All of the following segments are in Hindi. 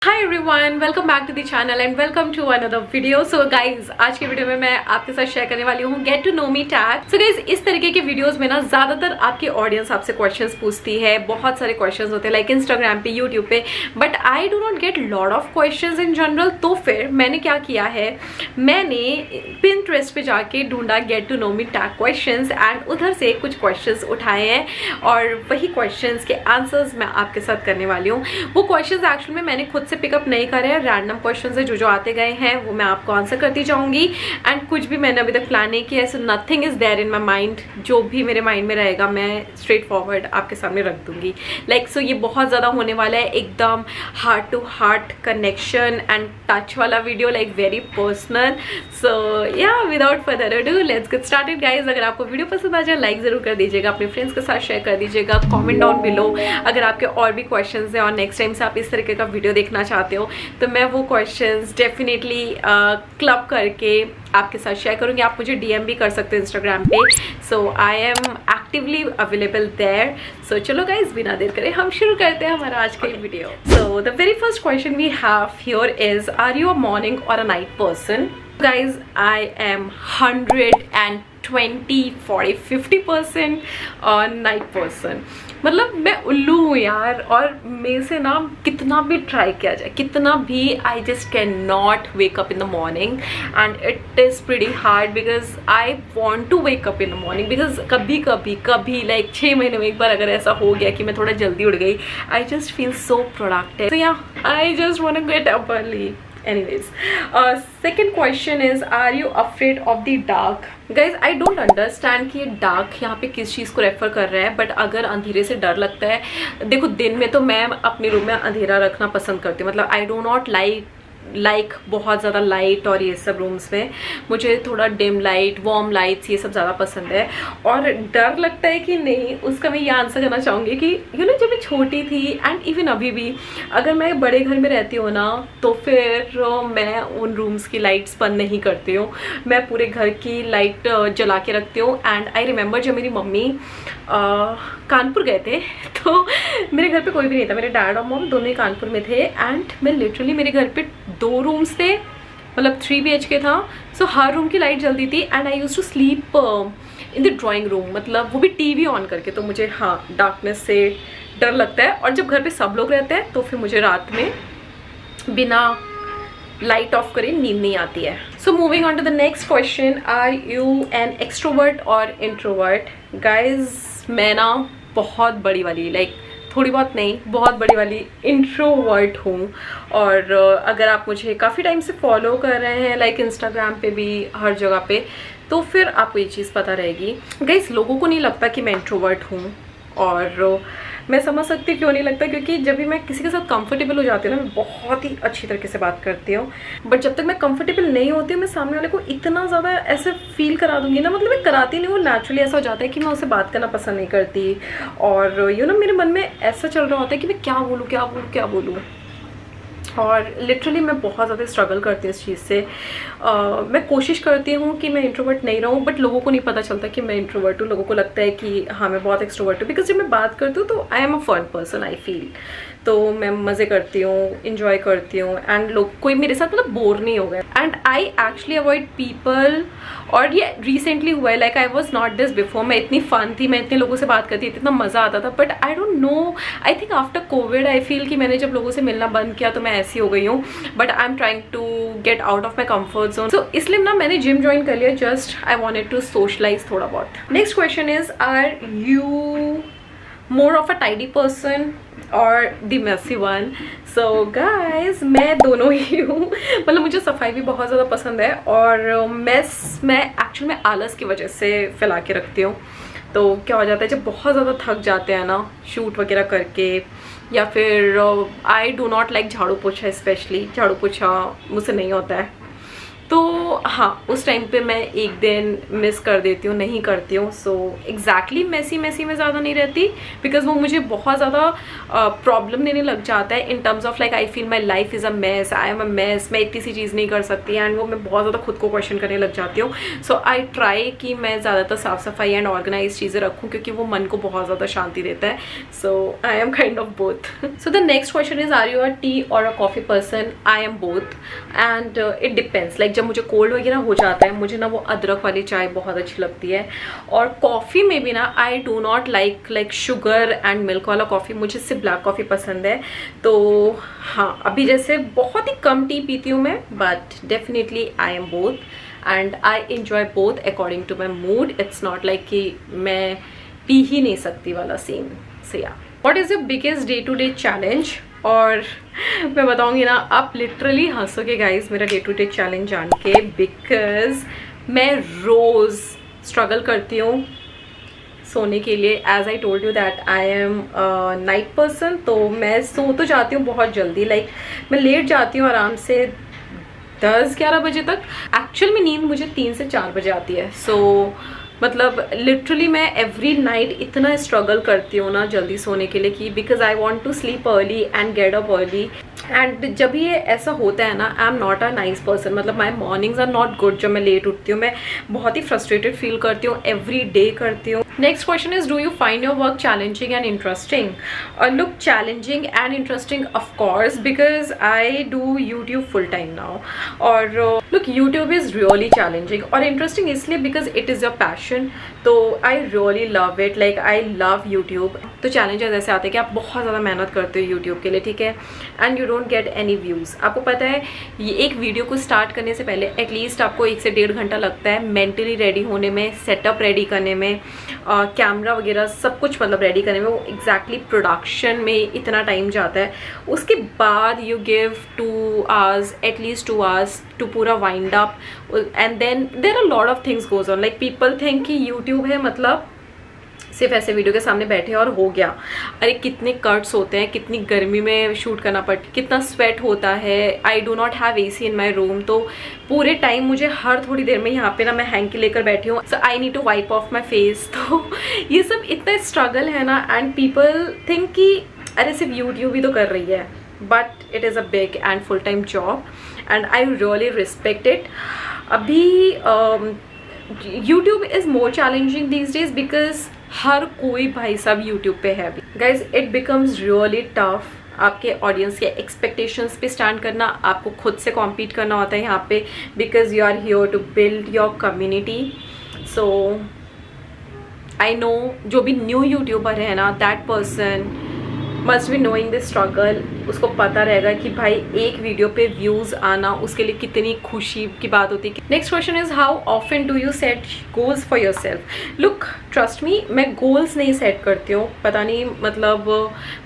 Hi everyone, welcome back to the channel and welcome to another video. So guys, आज की वीडियो में मैं आपके साथ शेयर करने वाली हूँ get to know me tag. So guys, इस तरीके के वीडियोस में ना ज्यादातर आपकी ऑडियंस आपसे क्वेश्चंस पूछती है। बहुत सारे क्वेश्चंस होते हैं लाइक इंस्टाग्राम पे, यूट्यूब पे, but I do not get lot of questions in general. तो फिर मैंने क्या किया है, मैंने पिंटरेस्ट पे जाके ढूंढा get to know me tag questions and उधर से कुछ क्वेश्चंस उठाए हैं और वही क्वेश्चंस के आंसर्स मैं आपके साथ करने वाली हूँ। वो क्वेश्चंस एक्चुअली में मैंने खुद से पिकअप नहीं करे हैं, रैंडम क्वेश्चंस है जो आते गए हैं वो मैं आपको आंसर करती जाऊंगी एंड कुछ भी मैंने अभी तक प्लान नहीं किया है। So nothing is there in my mind. जो भी मेरे माइंड में रहेगा मैं स्ट्रेट फॉरवर्ड आपके सामने रख दूंगी। सो ये बहुत ज़्यादा होने वाला है, एकदम heart to heart connection and touch वाला video, like very personal. So yeah without further ado let's get started guys. अगर आपको वीडियो पसंद आ जाए लाइक ज़रूर कर दीजिएगा, अपने फ्रेंड्स के साथ शेयर कर दीजिएगा, कॉमेंट डाउन बिलो अगर आपके और भी क्वेश्चन हैं और नेक्स्ट टाइम से आप इस तरीके का वीडियो देखना चाहते हो तो मैं वो क्वेश्चंस डेफिनेटली क्लब करके आपके साथ शेयर करूंगी। आप मुझे डीएम भी कर सकते हो इंस्टाग्राम पे। So I am actively available there. So चलो गाइज, बिना देर करे हम शुरू करते हैं हमारा आज का video. So the very first question we have here is, are you a morning or a night person? Guys, I am 120, 40, 50% night person. मतलब मैं उल्लू हूँ यार, और मेरे से ना कितना भी ट्राई किया जाए, कितना भी, I just can not wake up in the morning and it is pretty hard because I want to wake up in the morning. Because कभी लाइक 6 महीने में एक बार अगर ऐसा हो गया कि मैं थोड़ा जल्दी उठ गई, I just feel so productive. So yeah I just want to get up early. Anyways, second question is, are you afraid of the dark? Guys, I don't understand कि ये डार्क यहाँ पे किस चीज़ को रेफर कर रहा है, बट अगर अंधेरे से डर लगता है, देखो दिन में तो मैं अपने रूम में अंधेरा रखना पसंद करती हूँ। मतलब आई डो नॉट लाइक बहुत ज़्यादा लाइट और ये सब रूम्स में, मुझे थोड़ा डिम लाइट, वार्म लाइट्स, ये सब ज़्यादा पसंद है। और डर लगता है कि नहीं, उसका मैं ये आंसर करना चाहूँगी कि जब मैं छोटी थी एंड इवन अभी भी अगर मैं बड़े घर में रहती हूँ ना तो फिर मैं उन रूम्स की लाइट्स बंद नहीं करती हूँ, मैं पूरे घर की लाइट जला के रखती हूँ। एंड आई रिमेंबर जब मेरी मम्मी कानपुर गए थे तो मेरे घर पे कोई भी नहीं था, मेरे डैड और मॉम दोनों ही कानपुर में थे एंड मैं लिटरली, मेरे घर पे 2 रूम्स थे, मतलब 3 BHK था। सो हर रूम की लाइट जलती थी and I used to sleep in the drawing room, मतलब वो भी टीवी ऑन करके। तो मुझे डार्कनेस से डर लगता है, और जब घर पे सब लोग रहते हैं तो फिर मुझे रात में बिना लाइट ऑफ करे नींद नहीं आती है। So moving on to the next question, are you an extrovert और इंट्रोवर्ट? गाइज, मैं ना बहुत बड़ी वाली, लाइक थोड़ी बहुत नहीं, बहुत बड़ी वाली इंट्रोवर्ट हूँ। और अगर आप मुझे काफ़ी टाइम से फॉलो कर रहे हैं, लाइक इंस्टाग्राम पे भी, हर जगह पे, तो फिर आपको ये चीज़ पता रहेगी। गाइस, लोगों को नहीं लगता कि मैं इंट्रोवर्ट हूँ, और मैं समझ सकती हूँ क्यों नहीं लगता, क्योंकि जब भी मैं किसी के साथ कंफर्टेबल हो जाती हूँ ना, मैं बहुत ही अच्छी तरीके से बात करती हूँ। बट जब तक मैं कंफर्टेबल नहीं होती हूँ, मैं सामने वाले को इतना ज़्यादा ऐसे फील करा दूंगी ना, मतलब मैं कराती नहीं हूँ, नेचुरली ऐसा हो जाता है कि मैं उससे बात करना पसंद नहीं करती। और मेरे मन में ऐसा चल रहा होता है कि मैं क्या बोलूँ। और लिटरली मैं बहुत ज़्यादा स्ट्रगल करती हूँ इस चीज़ से। मैं कोशिश करती हूँ कि मैं इंट्रोवर्ट नहीं रहूँ, बट लोगों को नहीं पता चलता कि मैं इंट्रोवर्ट हूँ। लोगों को लगता है कि हाँ, मैं बहुत एक्सट्रोवर्ट हूँ, बिकॉज जब मैं बात करती हूँ तो I am a fun person, I feel. तो मैं मज़े करती हूँ, इंजॉय करती हूँ एंड लोग कोई मेरे साथ मतलब बोर नहीं हो गए। And I actually avoid people, और ये रिसेंटली हुआ है, like I was not this before. मैं इतनी फन थी, मैं इतने लोगों से बात करती थी, इतना मज़ा आता था, but I don't know, I think after Covid I feel कि मैंने जब लोगों से मिलना बंद किया तो मैं ऐसी हो गई हूँ। But I am trying to get out of my comfort zone. So इसलिए ना मैंने जिम ज्वाइन कर लिया, just I wanted to socialize थोड़ा बहुत। Next question is, are you more of a tidy person or the messy one? So guys, मैं दोनों ही हूँ। मतलब मुझे सफाई भी बहुत ज़्यादा पसंद है, और मैं एक्चुअली में आलस की वजह से फैला के रखती हूँ। तो क्या हो जाता है, जब बहुत ज़्यादा थक जाते हैं ना शूट वगैरह करके, या फिर आई डू नॉट लाइक झाड़ू पोछा, स्पेशली झाड़ू पोछा मुझसे नहीं होता है। तो हाँ, उस टाइम पे मैं एक दिन मिस कर देती हूँ, नहीं करती हूँ. सो एग्जैक्टली मैसी में ज़्यादा नहीं रहती, बिकॉज वो मुझे बहुत ज़्यादा प्रॉब्लम देने लग जाता है in terms of like I feel my life is a mess, I am a mess, मैं इतनी सी चीज़ नहीं कर सकती. एंड वो मैं बहुत ज़्यादा खुद को क्वेश्चन करने लग जाती हूँ. सो आई ट्राई कि मैं ज़्यादातर साफ़ सफाई एंड ऑर्गेनाइज चीज़ें रखूँ, क्योंकि वो मन को बहुत ज़्यादा शांति देता है. So I am kind of both. So the next question is, are you a tea or a coffee person? I am both and it depends. Like जब मुझे कोल्ड वगैरह हो जाता है, मुझे ना वो अदरक वाली चाय बहुत अच्छी लगती है. और कॉफ़ी में भी ना I do not like sugar and milk वाला कॉफ़ी, मुझे सिर्फ ब्लैक कॉफ़ी पसंद है. तो हाँ, अभी जैसे बहुत ही कम टी पीती हूँ मैं, but definitely I am both and I enjoy both according to my mood. It's not like कि मैं पी ही नहीं सकती वाला scene. So yeah, what is your biggest day to day challenge? और मैं बताऊंगी ना, आप लिटरली हंसोगे गाइज मेरा डे टू डे चैलेंज जान के, बिकॉज मैं रोज़ स्ट्रगल करती हूँ सोने के लिए. As I told you that I am night person, तो मैं सो तो जाती हूँ बहुत जल्दी. लाइक मैं लेट जाती हूँ आराम से 10-11 बजे तक. एक्चुअल में नींद मुझे 3 से 4 बजे आती है. सो मतलब लिटरली मैं एवरी नाइट इतना स्ट्रगल करती हूँ ना जल्दी सोने के लिए, कि because I want to sleep early and get up early. And जब ये ऐसा होता है ना, I am not a nice person. मतलब my mornings are not good. जब मैं लेट उठती हूँ मैं बहुत ही फ्रस्ट्रेटेड फील करती हूँ, एवरी डे करती हूँ. Next question is, do you find your work challenging and interesting? Look, challenging and interesting of course, because I do YouTube full time now. और look, YouTube is really challenging और इंटरेस्टिंग इसलिए because it is your passion. तो I really love it, like I love YouTube. तो चैलेंजेस ऐसे आते हैं कि आप बहुत ज़्यादा मेहनत करते हो यूट्यूब के लिए, ठीक है, and you don't get any views. आपको पता है ये एक वीडियो को स्टार्ट करने से पहले एटलीस्ट आपको 1 से 1.5 घंटा लगता है मेंटली रेडी होने में, सेटअप रेडी करने में, कैमरा वगैरह सब कुछ मतलब रेडी करने में. वो एग्जैक्टली प्रोडक्शन में इतना टाइम जाता है. उसके बाद you give 2 hours, at least 2 hours to पूरा wind up, and then there are lot of things goes on. Like people think कि यूट्यूब है मतलब सिर्फ ऐसे वीडियो के सामने बैठे और हो गया. अरे कितने कट्स होते हैं, कितनी गर्मी में शूट करना पड़ता है, कितना स्वेट होता है. I do not have AC in my room, तो पूरे टाइम मुझे हर थोड़ी देर में यहाँ पे ना मैं हैंकी लेकर बैठी हूँ. So I need to wipe off my face. तो ये सब इतना स्ट्रगल है ना, एंड पीपल थिंक कि अरे सिर्फ यूट्यूब ही तो कर रही है, but it is a big and full time job and I really respect it. अभी YouTube is more challenging these days because हर कोई भाई साहब यूट्यूब पे है. Guys, it becomes really tough आपके ऑडियंस के एक्सपेक्टेशंस पे स्टैंड करना. आपको खुद से कॉम्पीट करना होता है यहाँ पे, because you are here to build your community. So I know जो भी न्यू यूट्यूबर है ना, that person must be knowing this struggle. उसको पता रहेगा कि भाई एक वीडियो पे व्यूज आना उसके लिए कितनी खुशी की बात होती है. Next question is, how often do you set goals for your self? Look, trust me, मैं गोल्स नहीं सेट करती हूँ. पता नहीं मतलब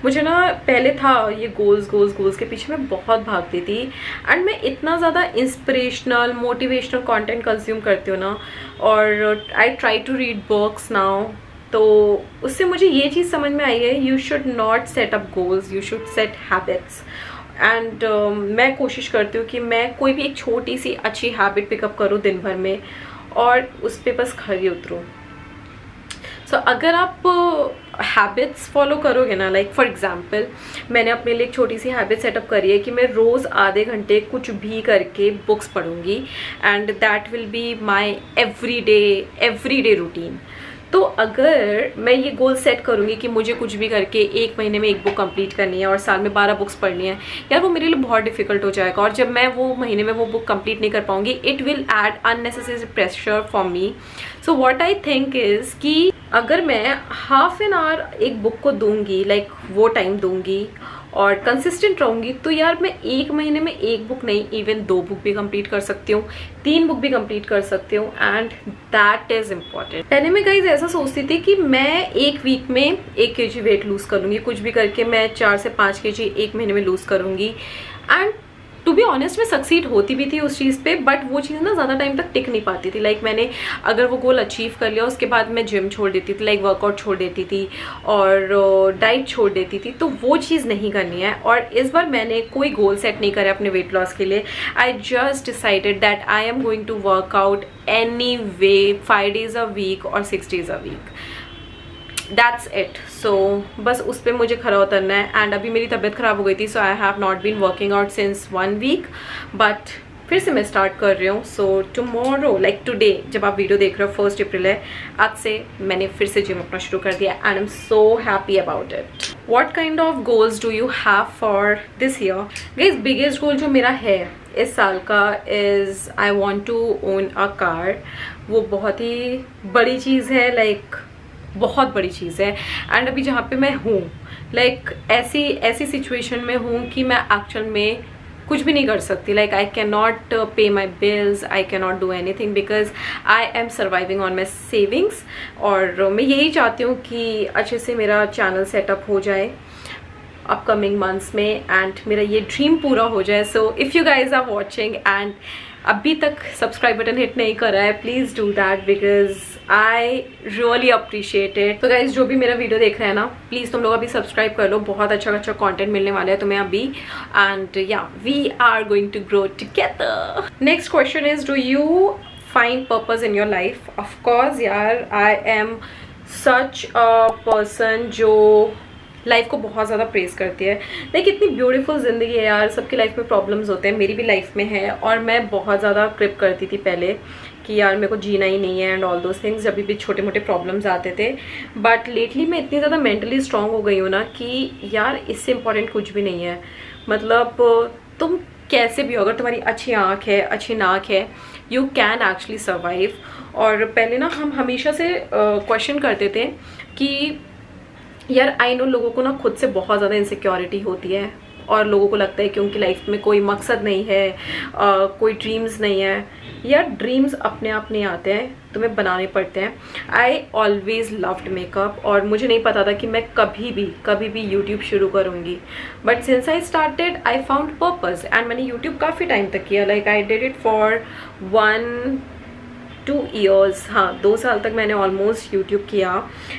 मुझे ना पहले था ये गोल्स के पीछे मैं बहुत भागती थी. एंड मैं इतना ज़्यादा इंस्पिरेशनल मोटिवेशनल कॉन्टेंट कंज्यूम करती हूँ ना, और I try to read books now. तो उससे मुझे ये चीज़ समझ में आई है, you should not set up goals, you should set habits. And मैं कोशिश करती हूँ कि मैं कोई भी एक छोटी सी अच्छी हैबिट पिकअप करूँ दिन भर में और उस पर बस खरी उतरूँ. सो अगर आप हैबिट्स फॉलो करोगे ना, लाइक फॉर एग्जाम्पल मैंने अपने लिए एक छोटी सी हैबिट सेटअप करी है कि मैं रोज़ आधे घंटे कुछ भी करके बुक्स पढ़ूंगी, and that will be my everyday routine. तो अगर मैं ये गोल सेट करूँगी कि मुझे कुछ भी करके 1 महीने में 1 बुक कंप्लीट करनी है और साल में 12 बुक्स पढ़नी है, यार वो मेरे लिए बहुत डिफिकल्ट हो जाएगा. और जब मैं वो महीने में वो बुक कंप्लीट नहीं कर पाऊँगी, it will add unnecessary pressure for me. So what I think is कि अगर मैं हाफ एन आवर एक बुक को दूंगी, लाइक वो टाइम दूंगी और कंसिस्टेंट रहूंगी, तो यार मैं 1 महीने में 1 बुक नहीं, इवन 2 बुक भी कंप्लीट कर सकती हूँ, 3 बुक भी कंप्लीट कर सकती हूँ. And that is important. पहले मैं गाइज ऐसा सोचती थी कि मैं 1 वीक में 1 kg वेट लूज कर लूँगी, कुछ भी करके मैं 4 से 5 kg 1 महीने में लूज करूँगी. एंड टू बी ऑनेस्ट मैं सक्सीड होती भी थी उस चीज़ पे, बट वो चीज़ ना ज़्यादा टाइम तक टिक नहीं पाती थी। लाइक मैंने अगर वो गोल अचीव कर लिया उसके बाद मैं जिम छोड़ देती थी, लाइक वर्कआउट छोड़ देती थी और डाइट छोड़ देती थी, तो वो चीज़ नहीं करनी है। और इस बार मैंने कोई गोल सेट नहीं करा अपने वेट लॉस के लिए। I just decided that I am going to work out anyway 5 days a week और 6 days a week, that's it. So बस उस पर मुझे खरा उतरना है। एंड अभी मेरी तबीयत ख़राब हो गई थी, so I have not been working out since 1 week, but फिर से मैं स्टार्ट कर रही हूँ। सो टुमारो, लाइक टुडे जब आप वीडियो देख रहे हो 1 April है, आज से मैंने फिर से जिम अपना शुरू कर दिया and I am so happy about it. What kind of goals do you have for this year? Guys biggest goal जो मेरा है इस साल का is I want to own a car. वो बहुत ही बड़ी चीज़ है, लाइक बहुत बड़ी चीज़ है। एंड अभी जहाँ पे मैं हूँ, लाइक ऐसी सिचुएशन में हूँ कि मैं एक्चुअल में कुछ भी नहीं कर सकती। लाइक आई कैन नॉट पे माई bills, I can not do any thing because I am surviving on my savings. और मैं यही चाहती हूँ कि अच्छे से मेरा चैनल सेटअप हो जाए अपकमिंग मंथ्स में एंड मेरा ये ड्रीम पूरा हो जाए। So if you guys are watching and अभी तक सब्सक्राइब बटन हिट नहीं करा है, please do that because I really appreciate it. तो गाइज जो भी मेरा वीडियो देख रहे हैं ना, प्लीज़ तुम लोग अभी सब्सक्राइब कर लो, बहुत अच्छा अच्छा कंटेंट मिलने वाला है तुम्हें अभी। And yeah we are going to grow together. Next question is, do you find purpose in your life? Of course यार, I am such a person जो लाइफ को बहुत ज़्यादा प्रेस करती है। लाइक इतनी ब्यूटीफुल ज़िंदगी है यार, सबकी लाइफ में प्रॉब्लम्स होते हैं, मेरी भी लाइफ में है। और मैं बहुत ज़्यादा क्रिप करती थी पहले कि यार मेरे को जीना ही नहीं है एंड ऑल दोज थिंग्स, जब भी छोटे मोटे प्रॉब्लम्स आते थे। बट लेटली मैं इतनी ज़्यादा मेंटली स्ट्रांग हो गई हूँ ना कि यार इससे इम्पॉर्टेंट कुछ भी नहीं है। मतलब तुम कैसे भी हो, अगर तुम्हारी अच्छी आँख है, अच्छी नाक है, यू कैन एक्चुअली सर्वाइव। और पहले ना हम हमेशा से क्वेश्चन करते थे कि यार आई नो लोगों को ना खुद से बहुत ज़्यादा इनसिक्योरिटी होती है और लोगों को लगता है कि उनकी लाइफ में कोई मकसद नहीं है, कोई ड्रीम्स नहीं है। यार ड्रीम्स अपने आप नहीं आते हैं, तुम्हें बनाने पड़ते हैं। आई ऑलवेज लव्ड मेकअप और मुझे नहीं पता था कि मैं कभी भी यूट्यूब शुरू करूँगी, but since I started I found purpose and मैंने यूट्यूब काफ़ी टाइम तक किया। Like I did it for 1-2 years, हाँ 2 साल तक मैंने ऑलमोस्ट यूट्यूब किया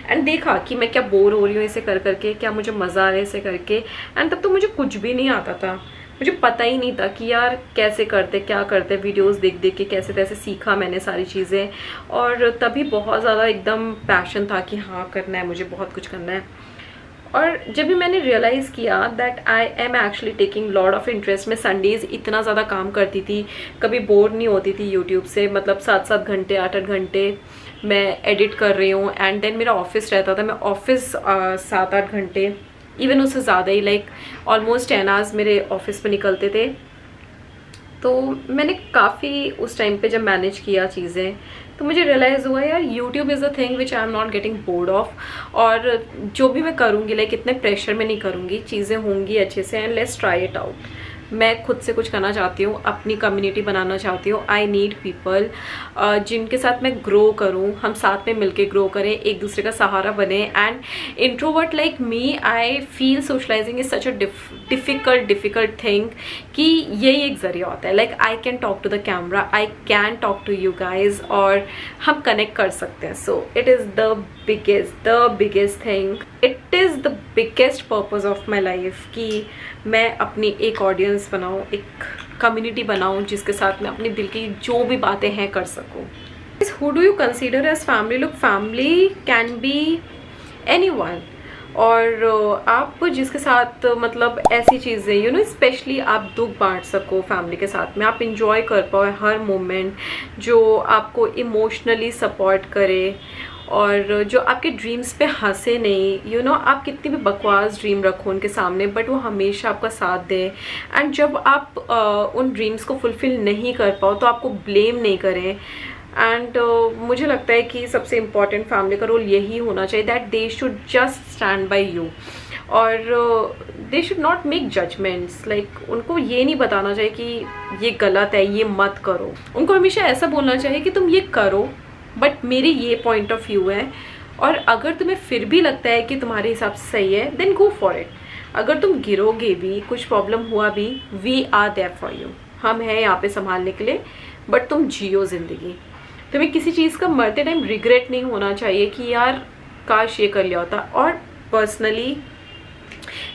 एंड देखा कि मैं क्या बोर हो रही हूँ इसे कर करके, क्या मुझे मज़ा आ रहा है इसे करके। एंड तब तो मुझे कुछ भी नहीं आता था, मुझे पता ही नहीं था कि यार कैसे करते, क्या करते। वीडियोस देख देख के कैसे तैसे सीखा मैंने सारी चीज़ें और तभी बहुत ज़्यादा एकदम पैशन था कि हाँ करना है, मुझे बहुत कुछ करना है। और जब भी मैंने रियलाइज़ किया that I am actually taking lot of interest, मैं संडेज़ इतना ज़्यादा काम करती थी, कभी बोर नहीं होती थी यूट्यूब से। मतलब 7-7 घंटे 8-8 घंटे मैं एडिट कर रही हूँ एंड देन मेरा ऑफिस रहता था, मैं ऑफिस 7-8 घंटे, इवन उससे ज़्यादा ही, लाइक ऑलमोस्ट 10 hours मेरे ऑफिस में निकलते थे। तो मैंने काफ़ी उस टाइम पे जब मैनेज किया चीज़ें तो मुझे रियलाइज़ हुआ यार YouTube is a thing which I am not getting bored of. और जो भी मैं करूँगी लाइक इतने प्रेशर में नहीं करूँगी, चीज़ें होंगी अच्छे से and let's try it out. मैं खुद से कुछ करना चाहती हूँ, अपनी कम्युनिटी बनाना चाहती हूँ। आई नीड पीपल जिनके साथ मैं ग्रो करूँ, हम साथ में मिलके ग्रो करें, एक दूसरे का सहारा बने। And introvert like me, I feel socializing is such a difficult thing कि यही एक ज़रिया होता है। Like I can talk to the camera, I can talk to you guys और हम कनेक्ट कर सकते हैं। So it is the biggest thing, it is the biggest purpose of my life कि मैं अपनी एक ऑडियंस बनाऊँ, एक कम्युनिटी बनाऊँ जिसके साथ मैं अपने दिल की जो भी बातें हैं कर सकूँ। Who do you consider as family? Look, family can be anyone, और आप जिसके साथ मतलब ऐसी चीज़ें यू नो स्पेशली आप दुख बांट सको फैमिली के साथ में, आप इंजॉय कर पाओ हर मोमेंट, जो आपको इमोशनली सपोर्ट करे और जो आपके ड्रीम्स पे हंसे नहीं। यू नो आप कितनी भी बकवास ड्रीम रखो उनके सामने, बट वो हमेशा आपका साथ दे। एंड जब आप उन ड्रीम्स को फुलफिल नहीं कर पाओ तो आपको ब्लेम नहीं करें। एंड मुझे लगता है कि सबसे इम्पॉर्टेंट फैमिली का रोल यही होना चाहिए that they should just stand by you और they should not make judgments. Like उनको ये नहीं बताना चाहिए कि ये गलत है, ये मत करो। उनको हमेशा ऐसा बोलना चाहिए कि तुम ये करो बट मेरी ये पॉइंट ऑफ व्यू है, और अगर तुम्हें फिर भी लगता है कि तुम्हारे हिसाब से सही है देन गो फॉर इट। अगर तुम गिरोगे भी, कुछ प्रॉब्लम हुआ भी, we are there for you, हम हैं यहाँ पे संभालने के लिए। बट तुम जियो ज़िंदगी। तुम्हें किसी चीज़ का मरते टाइम रिग्रेट नहीं होना चाहिए कि यार काश ये कर लिया होता। और पर्सनली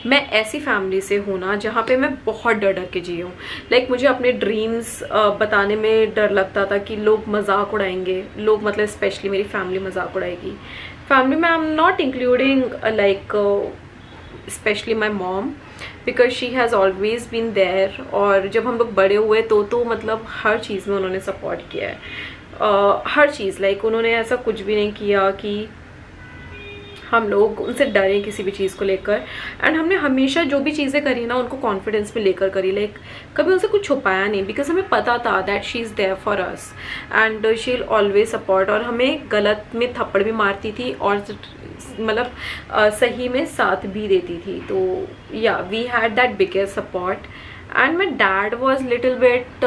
मैं ऐसी फैमिली से हूँ ना जहाँ पे मैं बहुत डर डर के जी हूँ। लाइक मुझे अपने ड्रीम्स बताने में डर लगता था कि लोग मजाक उड़ाएंगे, लोग मतलब स्पेशली मेरी फैमिली मजाक उड़ाएगी। फैमिली में I am not including like specially my mom, because she has always been there. और जब हम लोग बड़े हुए तो मतलब हर चीज़ में उन्होंने सपोर्ट किया है, हर चीज़। लाइक उन्होंने ऐसा कुछ भी नहीं किया कि हम लोग उनसे डरें किसी भी चीज़ को लेकर। एंड हमने हमेशा जो भी चीज़ें करी ना उनको कॉन्फिडेंस में लेकर करी। लाइक कभी उनसे कुछ छुपाया नहीं, बिकॉज हमें पता था that she is there for us and she will always support. और हमें गलत में थप्पड़ भी मारती थी और मतलब सही में साथ भी देती थी। तो yeah we had that biggest support. and my dad was little bit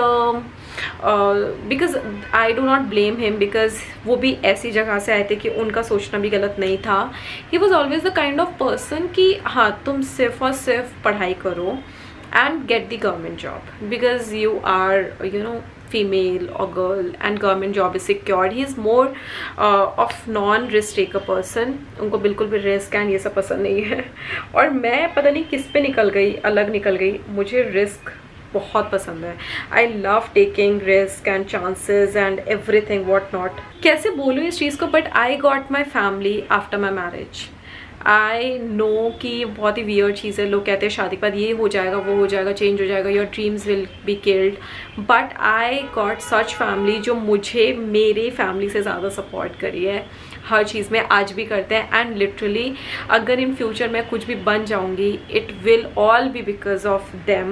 because I do not blame him, because वो भी ऐसी जगह से आए थे कि उनका सोचना भी गलत नहीं था। he was always the kind of person कि हाँ तुम सिर्फ और सिर्फ पढ़ाई करो and get the government job because you are you know female or girl and government job is secured. He is more of non-risk taker person. उनको बिल्कुल भी रिस्क एंड ये सब पसंद नहीं है। और मैं पता नहीं किस पे निकल गई, अलग निकल गई। मुझे रिस्क बहुत पसंद है। I love taking risk and chances and everything what not. कैसे बोलूँ इस चीज़ को, but I got my family after my marriage. I know कि बहुत ही वियर्ड चीज़ है, लोग कहते हैं शादी के बाद ये हो जाएगा वो हो जाएगा, चेंज हो जाएगा, your dreams will be killed. But I got such family जो मुझे मेरी फैमिली से ज़्यादा सपोर्ट करी है हर चीज़ में, आज भी करते हैं। एंड लिटरली अगर इन फ्यूचर मैं कुछ भी बन जाऊँगी, it will all be because of them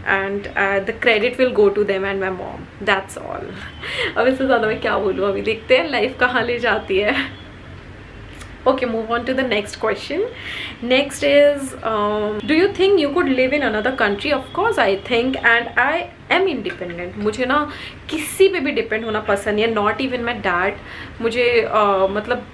and the credit will go to them and my mom, that's all. अब इससे ज़्यादा मैं क्या बोलूँ, अभी देखते हैं लाइफ कहाँ ले जाती है। Okay, move on to the next question. Next is, do you think you could live in another country? Of course I think, and I am independent. मुझे ना किसी पे भी डिपेंड होना पसंद नहीं है, not even my dad. मुझे मतलब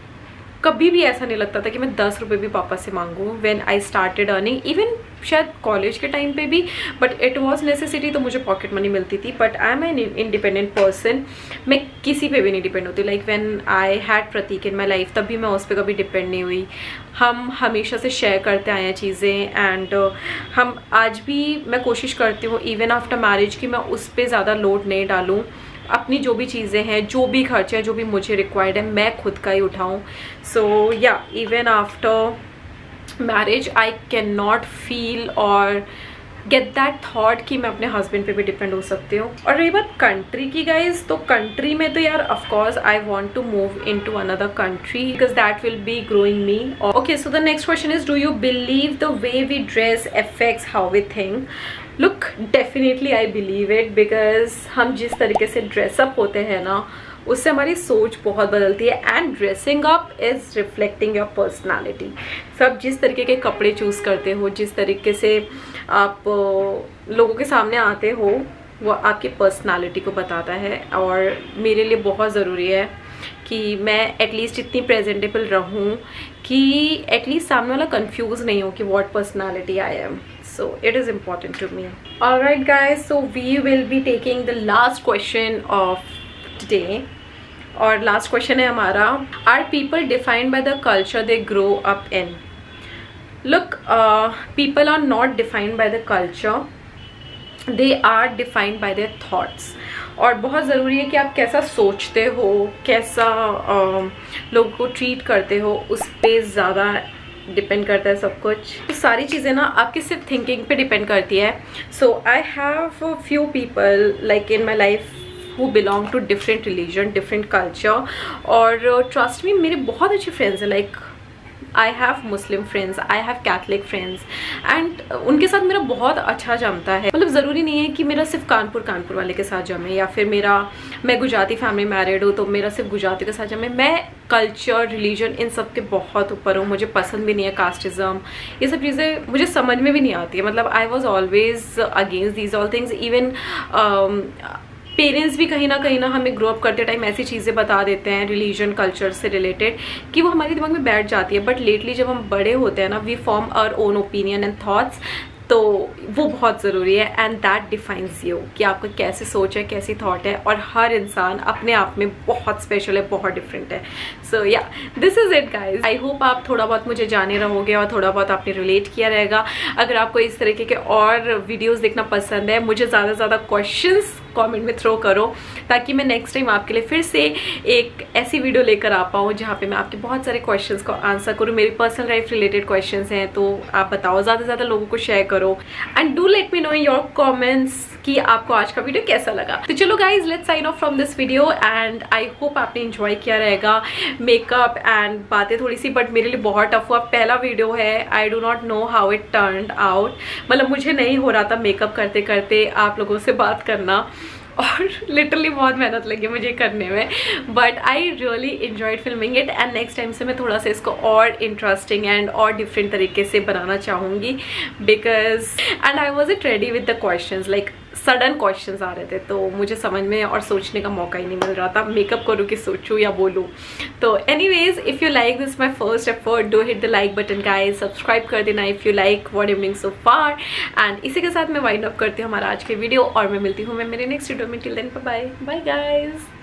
कभी भी ऐसा नहीं लगता था कि मैं 10 रुपये भी पापा से मांगूँ। When I started earning, even शायद कॉलेज के टाइम पे भी, बट इट वॉज नेसेसिटी, तो मुझे पॉकेट मनी मिलती थी। But I am an independent person, मैं किसी पे भी नहीं डिपेंड होती। Like when I had Prateek in my life, तब भी मैं उस पर कभी डिपेंड नहीं हुई। हम हमेशा से शेयर करते आए हैं चीज़ें एंड हम आज भी मैं कोशिश करती हूँ इवन आफ्टर मैरिज कि मैं उस पर ज़्यादा लोड नहीं डालूँ। अपनी जो भी चीज़ें हैं, जो भी खर्चे हैं, जो भी मुझे रिक्वायर्ड है, मैं खुद का ही उठाऊँ। सो या even after marriage I can not feel और गेट दैट थॉट कि मैं अपने हस्बैंड पे भी डिपेंड हो सकती हूँ। और रही बात कंट्री की गाइज, तो कंट्री में तो यार of course I want to move in to another country because that will be growing me. Okay, so the next question is, do you believe the way we dress affects how we think? Look, definitely I believe it, because हम जिस तरीके से ड्रेसअप होते हैं ना, उससे हमारी सोच बहुत बदलती है। And dressing up is reflecting your personality. सब जिस तरीके के कपड़े चूज़ करते हो, जिस तरीके से आप लोगों के सामने आते हो, वो आपकी पर्सनालिटी को बताता है। और मेरे लिए बहुत ज़रूरी है कि मैं एटलीस्ट इतनी प्रेजेंटेबल रहूं कि एटलीस्ट सामने वाला कंफ्यूज नहीं हो कि what personality I am. So it is important to me. Alright guys, so we will be taking the last question of today. और last question है हमारा, are people defined by the culture they grow up in? Look, people are not defined by the culture, they are defined by their thoughts. और बहुत ज़रूरी है कि आप कैसा सोचते हो, कैसा लोगों को ट्रीट करते हो, उस पर ज़्यादा डिपेंड करता है सब कुछ। तो सारी चीज़ें ना आपकी सिर्फ थिंकिंग पे डिपेंड करती है। So I have few people like in my life who belong to different religion, different culture, और ट्रस्ट मी मेरे बहुत अच्छे फ्रेंड्स हैं। Like I have Muslim friends, I have Catholic friends, and उनके साथ मेरा बहुत अच्छा जमता है। मतलब ज़रूरी नहीं है कि मेरा सिर्फ कानपुर वाले के साथ जमे, या फिर मैं गुजराती फैमिली मैरिड हूँ तो मेरा सिर्फ गुजराती के साथ जमे। मैं कल्चर, रिलीजन, इन सब के बहुत ऊपर हूँ। मुझे पसंद भी नहीं है कास्टिज़म, ये सब चीज़ें मुझे समझ में भी नहीं आती है। मतलब I was always against these all things. Even parents भी कहीं ना हमें ग्रो अप करते टाइम ऐसी चीज़ें बता देते हैं रिलीजन कल्चर से रिलेटेड कि वो हमारे दिमाग में बैठ जाती है, बट लेटली जब हम बड़े होते हैं ना, we form our own opinion and thoughts, तो वो बहुत ज़रूरी है एंड दैट डिफाइंस यू कि आपका कैसे सोच है, कैसी थॉट है, और हर इंसान अपने आप में बहुत स्पेशल है, बहुत डिफरेंट है। सो या this is it guys. I hope आप थोड़ा बहुत मुझे जाने रहोगे और थोड़ा बहुत आपने रिलेट किया रहेगा। अगर आपको इस तरीके के और वीडियोज़ देखना पसंद है, मुझे ज़्यादा से ज़्यादा क्वेश्चंस कमेंट में थ्रो करो ताकि मैं नेक्स्ट टाइम आपके लिए फिर से एक ऐसी वीडियो लेकर आ पाऊँ जहाँ पे मैं आपके बहुत सारे क्वेश्चंस को आंसर करूँ। मेरी पर्सनल लाइफ रिलेटेड क्वेश्चंस हैं, तो आप बताओ, ज़्यादा से ज़्यादा लोगों को शेयर करो and do let me know your comments कि आपको आज का वीडियो कैसा लगा। तो चलो guys, let's sign off from this video and I hope आपने एंजॉय किया रहेगा। मेकअप एंड बातें थोड़ी सी, बट मेरे लिए बहुत टफ हुआ, पहला वीडियो है, I do not know how it turned out. मतलब मुझे नहीं हो रहा था मेकअप करते करते आप लोगों से बात करना, और लिटरली बहुत मेहनत लगी मुझे करने में, but I really enjoyed filming it and next time से मैं थोड़ा सा इसको और इंटरेस्टिंग एंड और डिफरेंट तरीके से बनाना चाहूँगी, because and I was it ready with the questions, like sudden questions आ रहे थे, तो मुझे समझ में और सोचने का मौका ही नहीं मिल रहा था मेकअप करूँ कि सोचूं या बोलूँ। तो anyways, if you like this my first effort, do hit the like button guys, subscribe कर देना if you like what I am doing so far. And इसी के साथ मैं वाइंड अप करती हूँ हमारा आज के वीडियो, और मैं मिलती हूँ मैं मेरे नेक्स्ट वीडियो में। Till then bye bye guys.